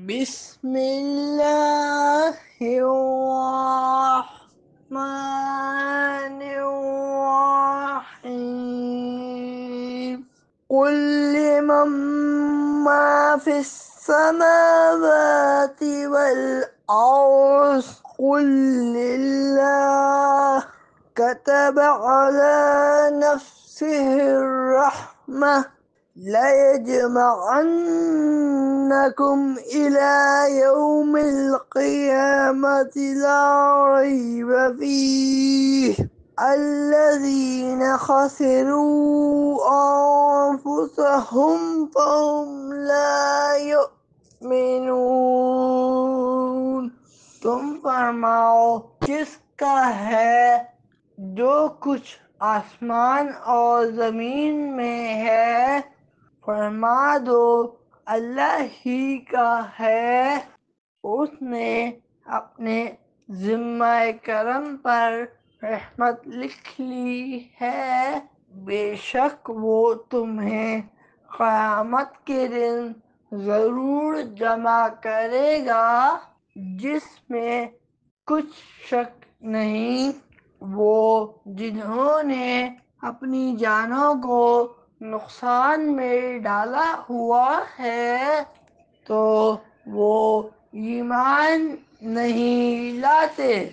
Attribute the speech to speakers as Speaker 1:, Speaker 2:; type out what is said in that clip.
Speaker 1: بسم الله الرحمن الرحيم. قل لمن ما في السماوات والأرض قل لله كتب على نفسه الرحمة ليجمعنكم إلى يوم القيامة لا ريب فيه الذين خسروا أنفسهم فهم لا يؤمنون۔ تم فرماؤ جس کا ہے جو کچھ آسمان اور زمین میں ہے، فرما دو اللہ ہی کا ہے۔ اس نے اپنے ذمہ کرم پر رحمت لکھ لی ہے، بے شک وہ تمہیں قیامت کے دن ضرور جمع کرے گا، جس میں کچھ شک نہیں۔ وہ جنہوں نے اپنی جانوں کو نقصان میں ڈالا ہوا ہے تو وہ ایمان نہیں لاتے۔